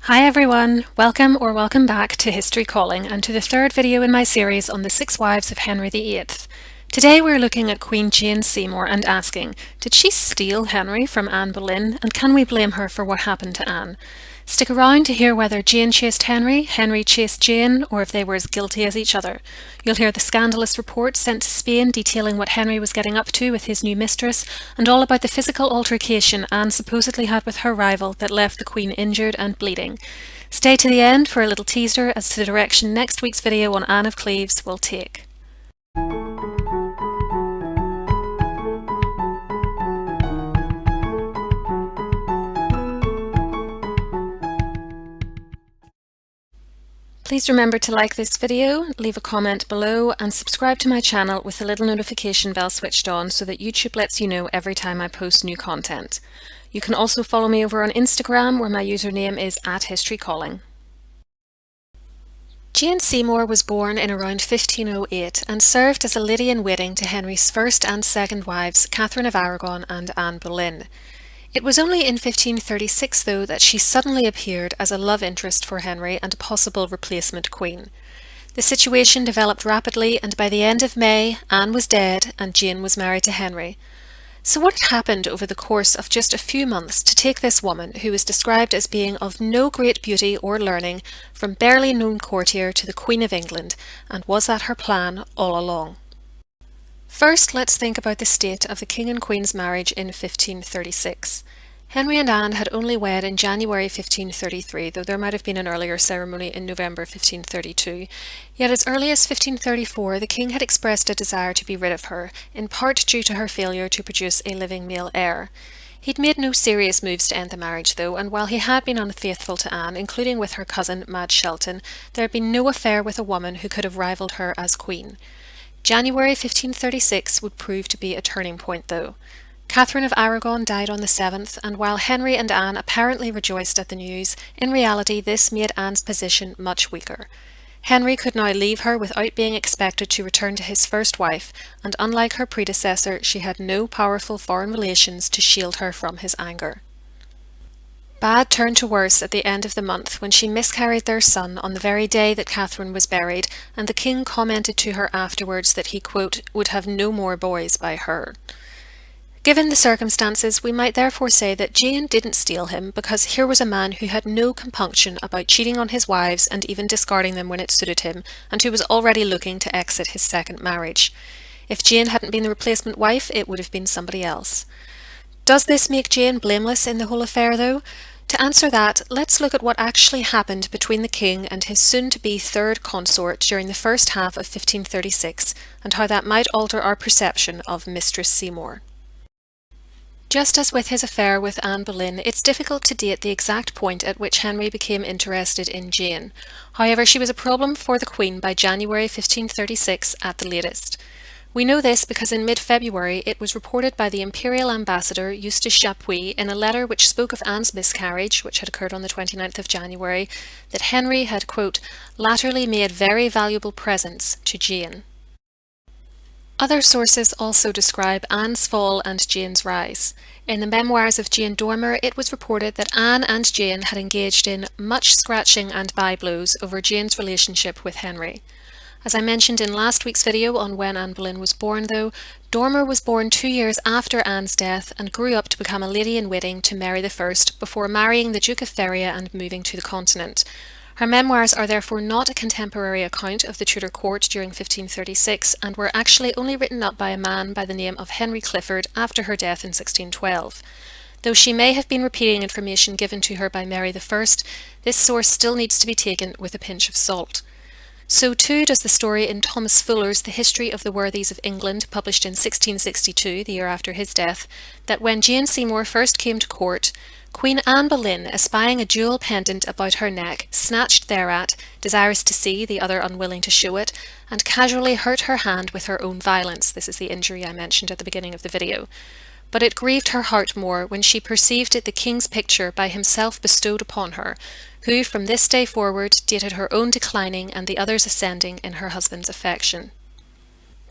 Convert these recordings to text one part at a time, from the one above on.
Hi everyone, welcome back to History Calling and to the third video in my series on the 6 wives of Henry VIII. Today we're looking at Queen Jane Seymour and asking, did she steal Henry from Anne Boleyn, and can we blame her for what happened to Anne? Stick around to hear whether Jane chased Henry, Henry chased Jane, or if they were as guilty as each other. You'll hear the scandalous report sent to Spain detailing what Henry was getting up to with his new mistress, and all about the physical altercation Anne supposedly had with her rival that left the Queen injured and bleeding. Stay to the end for a little teaser as to the direction next week's video on Anne of Cleves will take. Please remember to like this video, leave a comment below, and subscribe to my channel with the little notification bell switched on so that YouTube lets you know every time I post new content. You can also follow me over on Instagram, where my username is @historycalling. Jane Seymour was born in around 1508 and served as a lady-in-waiting to Henry's first and second wives, Catherine of Aragon and Anne Boleyn. It was only in 1536, though, that she suddenly appeared as a love interest for Henry and a possible replacement queen. The situation developed rapidly, and by the end of May, Anne was dead and Jane was married to Henry. So what had happened over the course of just a few months to take this woman, who was described as being of no great beauty or learning, from barely known courtier to the Queen of England, and was that her plan all along? First, let's think about the state of the King and Queen's marriage in 1536. Henry and Anne had only wed in January 1533, though there might have been an earlier ceremony in November 1532. Yet as early as 1534, the King had expressed a desire to be rid of her, in part due to her failure to produce a living male heir. He'd made no serious moves to end the marriage, though, and while he had been unfaithful to Anne, including with her cousin Madge Shelton, there had been no affair with a woman who could have rivalled her as queen. January 1536 would prove to be a turning point, though. Catherine of Aragon died on the 7th, and while Henry and Anne apparently rejoiced at the news, in reality this made Anne's position much weaker. Henry could now leave her without being expected to return to his first wife, and unlike her predecessor, she had no powerful foreign relations to shield her from his anger. Bad turned to worse at the end of the month when she miscarried their son on the very day that Catherine was buried, and the King commented to her afterwards that he, quote, would have no more boys by her. Given the circumstances, we might therefore say that Jane didn't steal him, because here was a man who had no compunction about cheating on his wives and even discarding them when it suited him, and who was already looking to exit his second marriage. If Jane hadn't been the replacement wife, it would have been somebody else. Does this make Jane blameless in the whole affair, though? To answer that, let's look at what actually happened between the King and his soon-to-be third consort during the first half of 1536, and how that might alter our perception of Mistress Seymour. Just as with his affair with Anne Boleyn, it's difficult to date the exact point at which Henry became interested in Jane. However, she was a problem for the Queen by January 1536 at the latest. We know this because in mid-February it was reported by the Imperial Ambassador Eustace Chapuis in a letter which spoke of Anne's miscarriage, which had occurred on the 29th of January, that Henry had, quote, latterly made very valuable presents to Jane. Other sources also describe Anne's fall and Jane's rise. In the memoirs of Jane Dormer, it was reported that Anne and Jane had engaged in much scratching and byblows over Jane's relationship with Henry. As I mentioned in last week's video on when Anne Boleyn was born, though, Dormer was born 2 years after Anne's death and grew up to become a lady-in-waiting to Mary I before marrying the Duke of Feria and moving to the continent. Her memoirs are therefore not a contemporary account of the Tudor court during 1536 and were actually only written up by a man by the name of Henry Clifford after her death in 1612. Though she may have been repeating information given to her by Mary I, this source still needs to be taken with a pinch of salt. So too does the story in Thomas Fuller's The History of the Worthies of England, published in 1662, the year after his death, that when Jane Seymour first came to court, Queen Anne Boleyn, espying a jewel pendant about her neck, snatched thereat, desirous to see, the other unwilling to show it, and casually hurt her hand with her own violence. This is the injury I mentioned at the beginning of the video. But it grieved her heart more when she perceived it the King's picture by himself bestowed upon her, who from this day forward dated her own declining and the other's ascending in her husband's affection.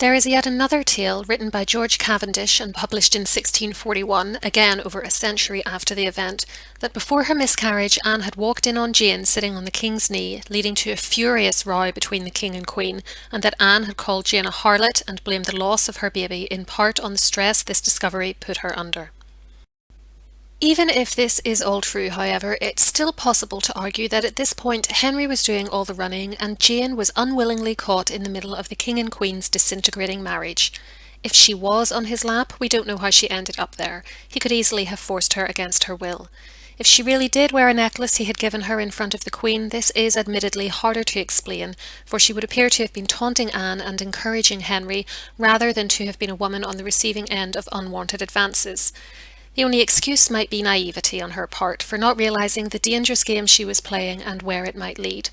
There is yet another tale written by George Cavendish and published in 1641, again over a century after the event, that before her miscarriage Anne had walked in on Jane sitting on the king's knee, leading to a furious row between the king and queen, and that Anne had called Jane a harlot and blamed the loss of her baby in part on the stress this discovery put her under. Even if this is all true, however, it's still possible to argue that at this point Henry was doing all the running and Jane was unwillingly caught in the middle of the king and queen's disintegrating marriage. If she was on his lap, we don't know how she ended up there. He could easily have forced her against her will. If she really did wear a necklace he had given her in front of the queen, this is admittedly harder to explain, for she would appear to have been taunting Anne and encouraging Henry, rather than to have been a woman on the receiving end of unwanted advances. The only excuse might be naivety on her part for not realising the dangerous game she was playing and where it might lead.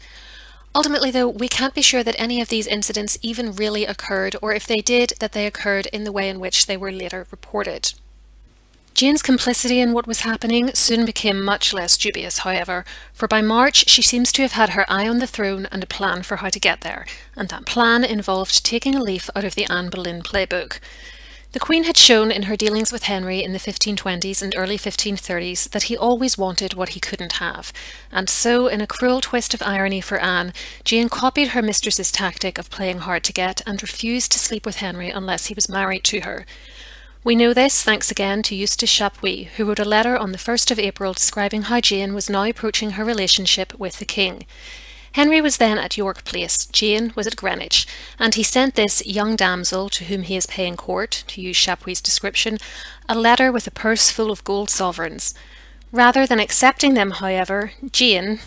Ultimately, though, we can't be sure that any of these incidents even really occurred, or if they did, that they occurred in the way in which they were later reported. Jane's complicity in what was happening soon became much less dubious, however, for by March she seems to have had her eye on the throne and a plan for how to get there, and that plan involved taking a leaf out of the Anne Boleyn playbook. The Queen had shown in her dealings with Henry in the 1520s and early 1530s that he always wanted what he couldn't have, and so, in a cruel twist of irony for Anne, Jane copied her mistress's tactic of playing hard to get and refused to sleep with Henry unless he was married to her. We know this thanks again to Eustace Chapuis, who wrote a letter on the 1st of April describing how Jane was now approaching her relationship with the king. Henry was then at York Place, Jane was at Greenwich, and he sent this young damsel, to whom he is paying court, to use Chapuis' description, a letter with a purse full of gold sovereigns. Rather than accepting them, however, Jane,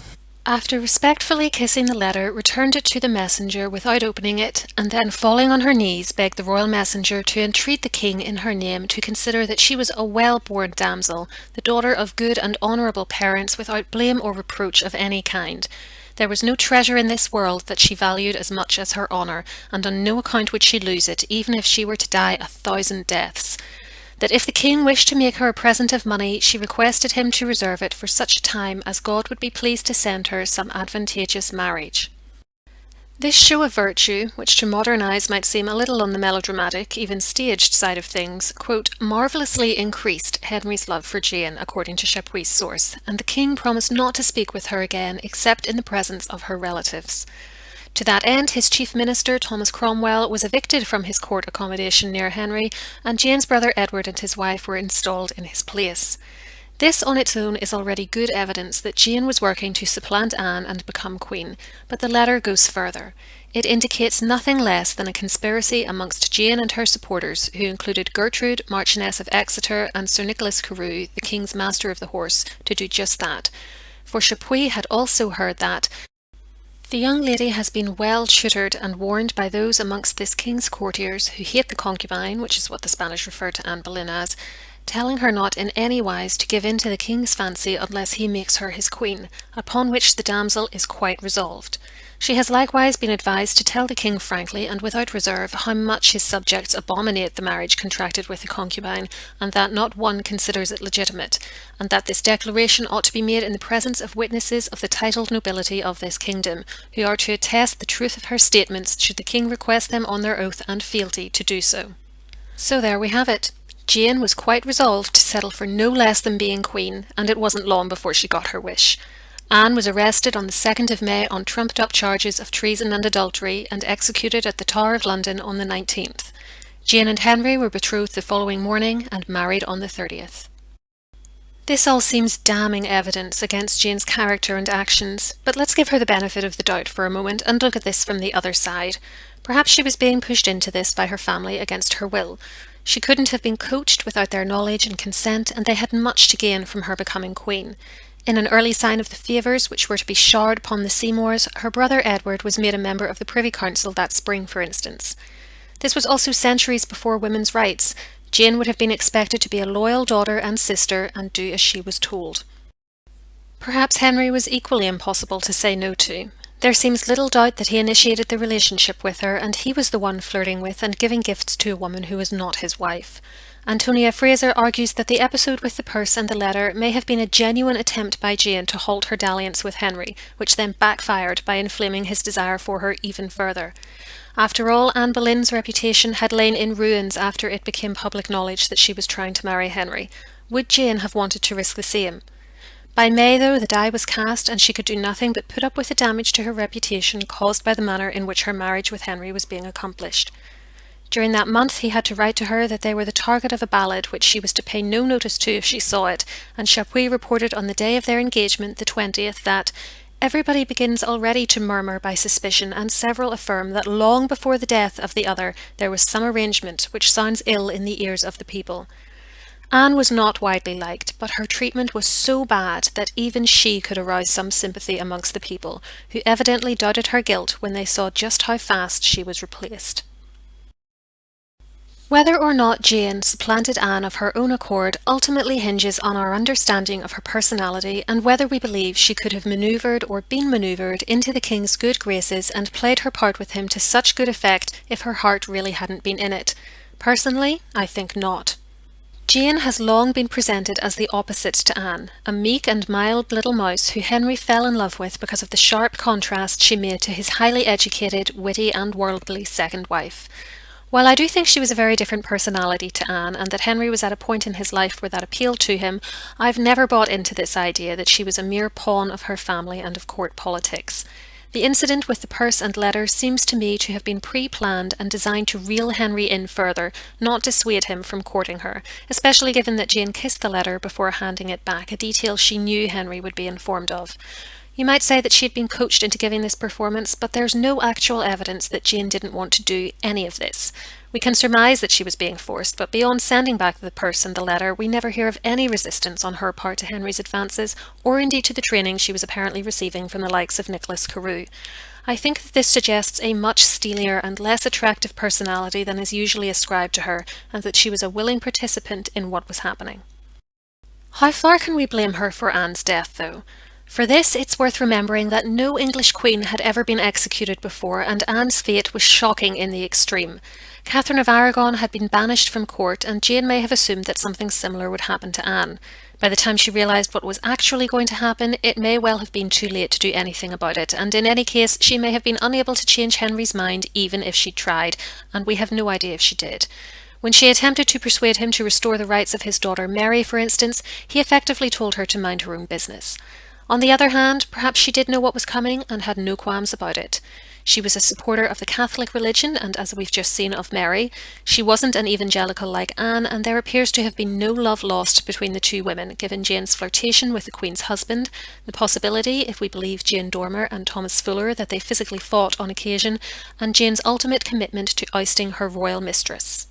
after respectfully kissing the letter, returned it to the messenger without opening it, and then falling on her knees begged the royal messenger to entreat the king in her name to consider that she was a well-born damsel, the daughter of good and honourable parents, without blame or reproach of any kind. There was no treasure in this world that she valued as much as her honour, and on no account would she lose it, even if she were to die 1,000 deaths. That if the king wished to make her a present of money, she requested him to reserve it for such a time as God would be pleased to send her some advantageous marriage. This show of virtue, which to modern eyes might seem a little on the melodramatic, even staged side of things, quote, marvellously increased Henry's love for Jane, according to Chapuis' source, and the king promised not to speak with her again except in the presence of her relatives. To that end, his chief minister, Thomas Cromwell, was evicted from his court accommodation near Henry, and Jane's brother Edward and his wife were installed in his place. This on its own is already good evidence that Jane was working to supplant Anne and become queen, but the letter goes further. It indicates nothing less than a conspiracy amongst Jane and her supporters, who included Gertrude, Marchioness of Exeter, and Sir Nicholas Carew, the king's master of the horse, to do just that. For Chapuis had also heard that the young lady has been well tutored and warned by those amongst this king's courtiers who hate the concubine, which is what the Spanish referred to Anne Boleyn as, telling her not in any wise to give in to the king's fancy unless he makes her his queen, upon which the damsel is quite resolved. She has likewise been advised to tell the king frankly and without reserve how much his subjects abominate the marriage contracted with the concubine, and that not one considers it legitimate, and that this declaration ought to be made in the presence of witnesses of the titled nobility of this kingdom, who are to attest the truth of her statements should the king request them on their oath and fealty to do so. So there we have it. Jane was quite resolved to settle for no less than being queen, and it wasn't long before she got her wish. Anne was arrested on the 2nd of May on trumped-up charges of treason and adultery and executed at the Tower of London on the 19th. Jane and Henry were betrothed the following morning and married on the 30th. This all seems damning evidence against Jane's character and actions, but let's give her the benefit of the doubt for a moment and look at this from the other side. Perhaps she was being pushed into this by her family against her will. She couldn't have been coached without their knowledge and consent, and they had much to gain from her becoming queen. In an early sign of the favours which were to be showered upon the Seymours, her brother Edward was made a member of the Privy Council that spring, for instance. This was also centuries before women's rights. Jane would have been expected to be a loyal daughter and sister and do as she was told. Perhaps Henry was equally impossible to say no to. There seems little doubt that he initiated the relationship with her, and he was the one flirting with and giving gifts to a woman who was not his wife. Antonia Fraser argues that the episode with the purse and the letter may have been a genuine attempt by Jane to halt her dalliance with Henry, which then backfired by inflaming his desire for her even further. After all, Anne Boleyn's reputation had lain in ruins after it became public knowledge that she was trying to marry Henry. Would Jane have wanted to risk the same? By May, though, the die was cast, and she could do nothing but put up with the damage to her reputation caused by the manner in which her marriage with Henry was being accomplished. During that month he had to write to her that they were the target of a ballad which she was to pay no notice to if she saw it, and Chapuis reported on the day of their engagement, the 20th, that everybody begins already to murmur by suspicion, and several affirm that long before the death of the other there was some arrangement which sounds ill in the ears of the people. Anne was not widely liked, but her treatment was so bad that even she could arouse some sympathy amongst the people, who evidently doubted her guilt when they saw just how fast she was replaced. Whether or not Jane supplanted Anne of her own accord ultimately hinges on our understanding of her personality and whether we believe she could have manoeuvred or been manoeuvred into the king's good graces and played her part with him to such good effect if her heart really hadn't been in it. Personally, I think not. Jane has long been presented as the opposite to Anne, a meek and mild little mouse who Henry fell in love with because of the sharp contrast she made to his highly educated, witty and worldly second wife. While I do think she was a very different personality to Anne and that Henry was at a point in his life where that appealed to him, I've never bought into this idea that she was a mere pawn of her family and of court politics. The incident with the purse and letter seems to me to have been pre-planned and designed to reel Henry in further, not dissuade him from courting her, especially given that Jane kissed the letter before handing it back, a detail she knew Henry would be informed of. You might say that she had been coached into giving this performance, but there's no actual evidence that Jane didn't want to do any of this. We can surmise that she was being forced, but beyond sending back the purse and the letter, we never hear of any resistance on her part to Henry's advances, or indeed to the training she was apparently receiving from the likes of Nicholas Carew. I think that this suggests a much steelier and less attractive personality than is usually ascribed to her, and that she was a willing participant in what was happening. How far can we blame her for Anne's death, though? For this, it's worth remembering that no English queen had ever been executed before, and Anne's fate was shocking in the extreme. Catherine of Aragon had been banished from court, and Jane may have assumed that something similar would happen to Anne. By the time she realised what was actually going to happen, it may well have been too late to do anything about it, and in any case, she may have been unable to change Henry's mind even if she tried, and we have no idea if she did. When she attempted to persuade him to restore the rights of his daughter Mary, for instance, he effectively told her to mind her own business. On the other hand, perhaps she did know what was coming and had no qualms about it. She was a supporter of the Catholic religion, and as we've just seen of Mary, she wasn't an evangelical like Anne, and there appears to have been no love lost between the two women, given Jane's flirtation with the Queen's husband, the possibility, if we believe Jane Dormer and Thomas Fuller, that they physically fought on occasion, and Jane's ultimate commitment to ousting her royal mistress.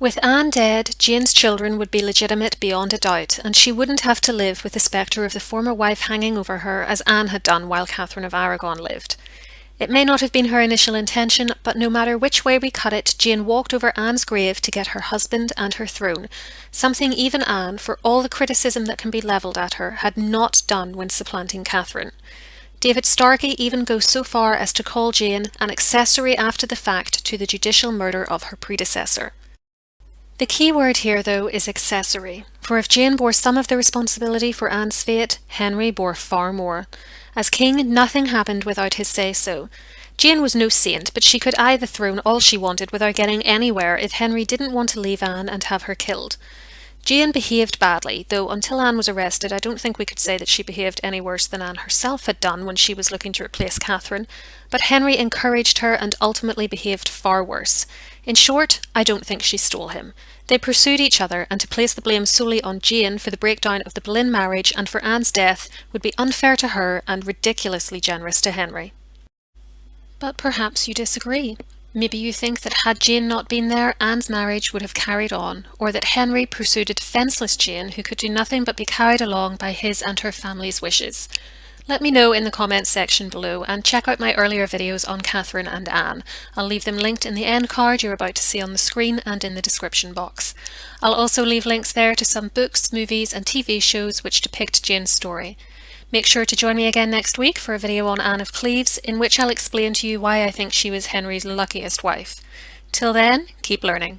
With Anne dead, Jane's children would be legitimate beyond a doubt, and she wouldn't have to live with the spectre of the former wife hanging over her as Anne had done while Catherine of Aragon lived. It may not have been her initial intention, but no matter which way we cut it, Jane walked over Anne's grave to get her husband and her throne, something even Anne, for all the criticism that can be levelled at her, had not done when supplanting Catherine. David Starkey even goes so far as to call Jane an accessory after the fact to the judicial murder of her predecessor. The key word here, though, is accessory, for if Jane bore some of the responsibility for Anne's fate, Henry bore far more. As king, nothing happened without his say-so. Jane was no saint, but she could eye the throne all she wanted without getting anywhere if Henry didn't want to leave Anne and have her killed. Jane behaved badly, though until Anne was arrested I don't think we could say that she behaved any worse than Anne herself had done when she was looking to replace Catherine, but Henry encouraged her and ultimately behaved far worse. In short, I don't think she stole him. They pursued each other, and to place the blame solely on Jane for the breakdown of the Boleyn marriage and for Anne's death would be unfair to her and ridiculously generous to Henry. But perhaps you disagree. Maybe you think that had Jane not been there, Anne's marriage would have carried on, or that Henry pursued a defenceless Jane who could do nothing but be carried along by his and her family's wishes. Let me know in the comments section below, and check out my earlier videos on Catherine and Anne. I'll leave them linked in the end card you're about to see on the screen and in the description box. I'll also leave links there to some books, movies and TV shows which depict Jane's story. Make sure to join me again next week for a video on Anne of Cleves, in which I'll explain to you why I think she was Henry's luckiest wife. Till then, keep learning.